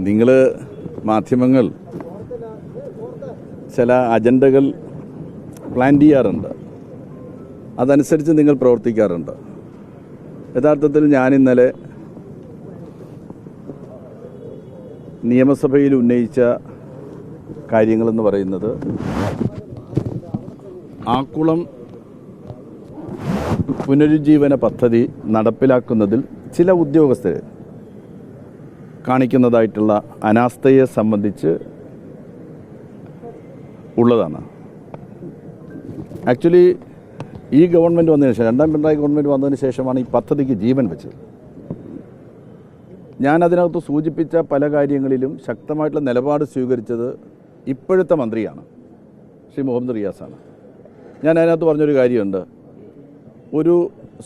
നിങ്ങൾ മാധ്യമങ്ങൾ ചില അജണ്ടകൾ പ്ലാൻ ചെയ്യാറുണ്ട്, അതനുസരിച്ച് നിങ്ങൾ പ്രവർത്തിക്കാറുണ്ട്. യഥാർത്ഥത്തിൽ ഞാൻ ഇന്നലെ നിയമസഭയിൽ ഉന്നയിച്ച കാര്യങ്ങളെന്ന് പറയുന്നത് ആക്കുളം പുനരുജ്ജീവന പദ്ധതി നടപ്പിലാക്കുന്നതിൽ ചില ഉദ്യോഗസ്ഥർ കാണിക്കുന്നതായിട്ടുള്ള അനാസ്ഥയെ സംബന്ധിച്ച് ഉള്ളതാണ്. ആക്ച്വലി ഈ ഗവൺമെൻറ് വന്നതിന് ശേഷം, രണ്ടാം പിണറായി ഗവൺമെൻറ് വന്നതിന് ശേഷമാണ് ഈ പദ്ധതിക്ക് ജീവൻ വെച്ചത്. ഞാൻ അതിനകത്ത് സൂചിപ്പിച്ച പല കാര്യങ്ങളിലും ശക്തമായിട്ടുള്ള നിലപാട് സ്വീകരിച്ചത് ഇപ്പോഴത്തെ മന്ത്രിയാണ്, ശ്രീ മുഹമ്മദ് റിയാസാണ്. ഞാൻ അതിനകത്ത് പറഞ്ഞൊരു കാര്യമുണ്ട്, ഒരു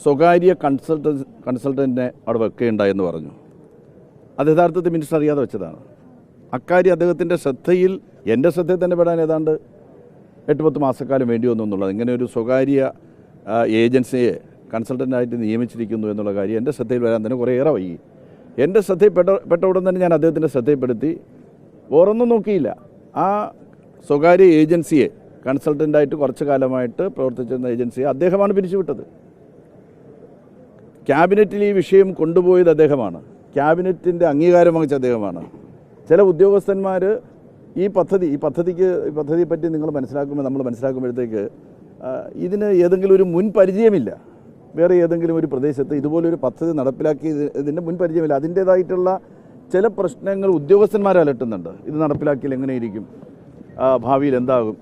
സ്വകാര്യ കൺസൾട്ടൻറ്റിനെ അവിടെ വെക്കുകയുണ്ടായെന്ന് പറഞ്ഞു. അത് യഥാർത്ഥത്തിൽ മിനിസ്റ്റർ അറിയാതെ വെച്ചതാണ്. അക്കാര്യം അദ്ദേഹത്തിൻ്റെ ശ്രദ്ധയിൽ, എൻ്റെ ശ്രദ്ധയിൽ തന്നെ പെടാൻ ഏതാണ്ട് 8-10 മാസക്കാലം വേണ്ടി വന്നു എന്നുള്ളത്. ഇങ്ങനെ ഒരു സ്വകാര്യ ഏജൻസിയെ കൺസൾട്ടൻ്റായിട്ട് നിയമിച്ചിരിക്കുന്നു എന്നുള്ള കാര്യം എൻ്റെ ശ്രദ്ധയിൽ വരാൻ തന്നെ കുറേയേറെ വൈകി. എൻ്റെ ശ്രദ്ധയിൽപ്പെട്ട ഉടൻ തന്നെ ഞാൻ അദ്ദേഹത്തിൻ്റെ ശ്രദ്ധയിൽപ്പെടുത്തി. വേറൊന്നും നോക്കിയില്ല. ആ സ്വകാര്യ ഏജൻസിയെ, കൺസൾട്ടൻ്റായിട്ട് കുറച്ച് കാലമായിട്ട് പ്രവർത്തിച്ചിരുന്ന ഏജൻസിയെ അദ്ദേഹമാണ് പിരിച്ചുവിട്ടത്. ക്യാബിനറ്റിൽ ഈ വിഷയം കൊണ്ടുപോയത് അദ്ദേഹമാണ്. ക്യാബിനറ്റിൻ്റെ അംഗീകാരം വാങ്ങിച്ച അദ്ദേഹമാണ്. ചില ഉദ്യോഗസ്ഥന്മാർ ഈ പദ്ധതിയെപ്പറ്റി നമ്മൾ മനസ്സിലാക്കുമ്പോഴത്തേക്ക് ഇതിന് ഏതെങ്കിലും ഒരു മുൻ പരിചയമില്ല. വേറെ ഏതെങ്കിലും ഒരു പ്രദേശത്ത് ഇതുപോലൊരു പദ്ധതി നടപ്പിലാക്കിയതിൻ്റെ മുൻ പരിചയമില്ല. അതിൻ്റേതായിട്ടുള്ള ചില പ്രശ്നങ്ങൾ ഉദ്യോഗസ്ഥന്മാരെ അലട്ടുന്നുണ്ട്. ഇത് നടപ്പിലാക്കിയാൽ എങ്ങനെയിരിക്കും, ഭാവിയിൽ എന്താകും,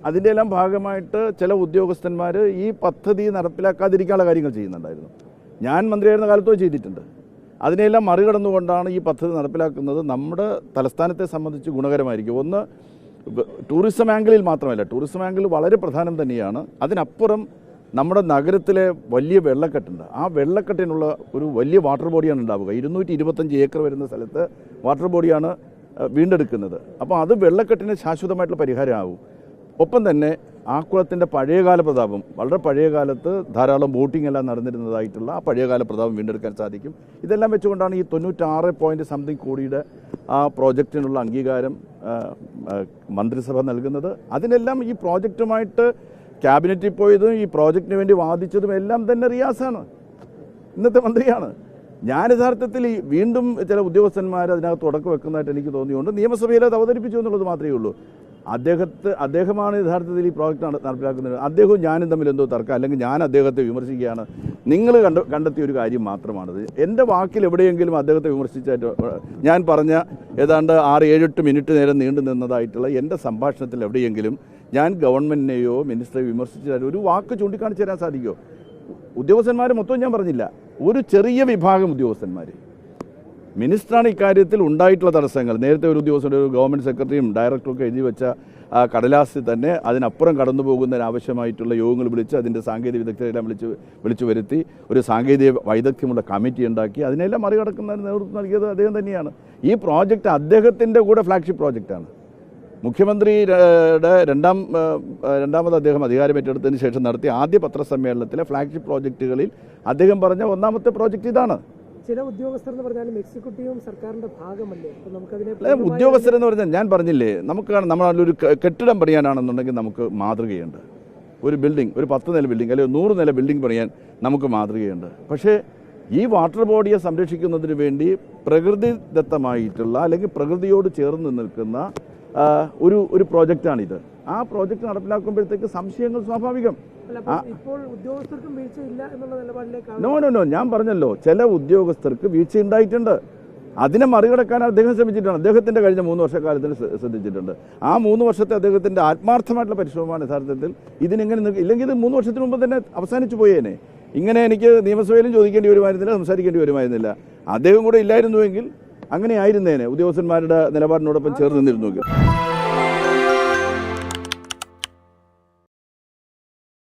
അതിൻ്റെ എല്ലാം ഭാഗമായിട്ട് ചില ഉദ്യോഗസ്ഥന്മാർ ഈ പദ്ധതി നടപ്പിലാക്കാതിരിക്കാനുള്ള കാര്യങ്ങൾ ചെയ്യുന്നുണ്ടായിരുന്നു. ഞാൻ മന്ത്രിയായിരുന്ന കാലത്തോ ചെയ്തിട്ടുണ്ട്. അതിനെല്ലാം മറികടന്നുകൊണ്ടാണ് ഈ പദ്ധതി നടപ്പിലാക്കുന്നത്. നമ്മുടെ തലസ്ഥാനത്തെ സംബന്ധിച്ച് ഗുണകരമായിരിക്കും. ഒന്ന്, ടൂറിസം ആംഗിളിൽ മാത്രമല്ല, ടൂറിസം ആംഗിൾ വളരെ പ്രധാനം തന്നെയാണ്. അതിനപ്പുറം നമ്മുടെ നഗരത്തിലെ വലിയ വെള്ളക്കെട്ടുണ്ട്. ആ വെള്ളക്കെട്ടിനുള്ള ഒരു വലിയ വാട്ടർ ബോഡിയാണ് ഉണ്ടാവുക. 225 ഏക്കർ വരുന്ന സ്ഥലത്ത് വാട്ടർ ബോഡിയാണ് വീണ്ടെടുക്കുന്നത്. അപ്പോൾ അത് വെള്ളക്കെട്ടിന് ശാശ്വതമായിട്ടുള്ള പരിഹാരമാകും. ഒപ്പം തന്നെ ആക്കുളത്തിൻ്റെ പഴയകാല പ്രതാപം, വളരെ പഴയ കാലത്ത് ധാരാളം ബോട്ടിംഗ് എല്ലാം നടന്നിരുന്നതായിട്ടുള്ള ആ പഴയകാല പ്രതാപം വീണ്ടെടുക്കാൻ സാധിക്കും. ഇതെല്ലാം വെച്ചുകൊണ്ടാണ് ഈ 96 കോടിയുടെ ആ പ്രോജക്റ്റിനുള്ള അംഗീകാരം മന്ത്രിസഭ നൽകുന്നത്. അതിനെല്ലാം ഈ പ്രോജക്റ്റുമായിട്ട് ക്യാബിനറ്റിൽ പോയതും ഈ പ്രോജക്റ്റിന് വേണ്ടി വാദിച്ചതും എല്ലാം തന്നെ റിയാസാണ്, ഇന്നത്തെ മന്ത്രിയാണ്. ഞാൻ യഥാർത്ഥത്തിൽ വീണ്ടും ചില ഉദ്യോഗസ്ഥന്മാർ അതിനകത്ത് തുടക്കം വെക്കുന്നതായിട്ട് എനിക്ക് തോന്നിയുകൊണ്ട് നിയമസഭയിൽ അത് അവതരിപ്പിച്ചു എന്നുള്ളത് മാത്രമേ ഉള്ളൂ. അദ്ദേഹമാണ് യഥാർത്ഥത്തിൽ ഈ പ്രോജക്റ്റ് നടപ്പിലാക്കുന്നത്. അദ്ദേഹവും ഞാനും തമ്മിൽ എന്തോ തർക്കം, അല്ലെങ്കിൽ ഞാൻ അദ്ദേഹത്തെ വിമർശിക്കുകയാണ്. നിങ്ങൾ കണ്ടെത്തിയ ഒരു കാര്യം മാത്രമാണത്. എൻ്റെ വാക്കിൽ എവിടെയെങ്കിലും അദ്ദേഹത്തെ വിമർശിച്ചായിട്ട് ഞാൻ പറഞ്ഞ ഏതാണ്ട് 6-7-8 മിനിറ്റ് നേരം നീണ്ടു നിന്നതായിട്ടുള്ള എൻ്റെ സംഭാഷണത്തിൽ എവിടെയെങ്കിലും ഞാൻ ഗവൺമെൻറ്റിനെയോ മിനിസ്റ്ററെയോ വിമർശിച്ചതായിട്ട് ഒരു വാക്ക് ചൂണ്ടിക്കാണിച്ചു തരാൻ സാധിക്കുമോ? ഉദ്യോഗസ്ഥന്മാർ മൊത്തം ഞാൻ പറഞ്ഞില്ല, ഒരു ചെറിയ വിഭാഗം ഉദ്യോഗസ്ഥന്മാർ. മിനിസ്റ്ററാണ് ഇക്കാര്യത്തിൽ ഉണ്ടായിട്ടുള്ള തടസ്സങ്ങൾ. നേരത്തെ ഒരു ഉദ്യോഗസ്ഥൻ്റെ, ഒരു ഗവൺമെൻറ് സെക്രട്ടറിയും ഡയറക്ടറും ഒക്കെ എഴുതി വെച്ച കടലാസിൽ തന്നെ അതിനപ്പുറം കടന്നു പോകുന്നതിനാവശ്യമായിട്ടുള്ള യോഗങ്ങൾ വിളിച്ച് അതിൻ്റെ സാങ്കേതിക വിദഗ്ധരെല്ലാം വിളിച്ചു വരുത്തി ഒരു സാങ്കേതിക വൈദഗ്ധ്യമുള്ള കമ്മിറ്റി ഉണ്ടാക്കി അതിനെല്ലാം മറികടക്കുന്നതിന് നേതൃത്വം നൽകിയത് അദ്ദേഹം തന്നെയാണ്. ഈ പ്രോജക്റ്റ് അദ്ദേഹത്തിൻ്റെ കൂടെ ഫ്ലാഗ്ഷിപ്പ് പ്രോജക്റ്റാണ്. മുഖ്യമന്ത്രിയുടെ രണ്ടാമത് അദ്ദേഹം അധികാരമേറ്റെടുത്തതിന് ശേഷം നടത്തിയ ആദ്യ പത്രസമ്മേളനത്തിലെ ഫ്ലാഗ്ഷിപ്പ് പ്രോജക്റ്റുകളിൽ അദ്ദേഹം പറഞ്ഞ ഒന്നാമത്തെ പ്രോജക്റ്റ് ഇതാണ്. ചില ഉദ്യോഗസ്ഥരെന്ന് പറഞ്ഞാലും എക്സിക്യൂട്ടീവും സർക്കാരിൻ്റെ ഭാഗമല്ലേ? ഉദ്യോഗസ്ഥരെന്ന് പറഞ്ഞാൽ ഞാൻ പറഞ്ഞില്ലേ, നമ്മളൊരു കെട്ടിടം പണിയാനാണെന്നുണ്ടെങ്കിൽ നമുക്ക് മാതൃകയുണ്ട്. ഒരു ബിൽഡിംഗ്, ഒരു 10 നില ബിൽഡിംഗ് അല്ലെങ്കിൽ 100 നില ബിൽഡിംഗ് പണിയാൻ നമുക്ക് മാതൃകയുണ്ട്. പക്ഷേ ഈ വാട്ടർ ബോഡിയെ സംരക്ഷിക്കുന്നതിന് വേണ്ടി പ്രകൃതിദത്തമായിട്ടുള്ള അല്ലെങ്കിൽ പ്രകൃതിയോട് ചേർന്ന് നിൽക്കുന്ന ഒരു പ്രോജക്റ്റാണിത്. ആ പ്രോജക്റ്റ് നടപ്പിലാക്കുമ്പോഴത്തേക്ക് സംശയങ്ങൾ സ്വാഭാവികം. നോ, ഞാൻ പറഞ്ഞല്ലോ, ചില ഉദ്യോഗസ്ഥർക്ക് വീഴ്ച ഉണ്ടായിട്ടുണ്ട്. അതിനെ മറികടക്കാൻ അദ്ദേഹം ശ്രമിച്ചിട്ടുണ്ട്. അദ്ദേഹത്തിൻ്റെ കഴിഞ്ഞ 3 വർഷക്കാലത്തിന് ശ്രദ്ധിച്ചിട്ടുണ്ട്. ആ 3 വർഷത്തെ അദ്ദേഹത്തിൻ്റെ ആത്മാർത്ഥമായിട്ടുള്ള പരിശ്രമമാണ് യഥാർത്ഥത്തിൽ ഇതിനെങ്ങനെ, ഇല്ലെങ്കിൽ ഇത് 3 വർഷത്തിന് മുമ്പ് തന്നെ അവസാനിച്ചു പോയേനെ. ഇങ്ങനെ എനിക്ക് നിയമസഭയിലും ചോദിക്കേണ്ടി വരുമായിരുന്നില്ല, സംസാരിക്കേണ്ടി വരുമായിരുന്നില്ല. അദ്ദേഹം കൂടെ ഇല്ലായിരുന്നുവെങ്കിൽ അങ്ങനെ ആയിരുന്നേനെ, ഉദ്യോഗസ്ഥന്മാരുടെ നിലപാടിനോടൊപ്പം ചേർന്ന് നിന്നിരുന്നുവെങ്കിൽ.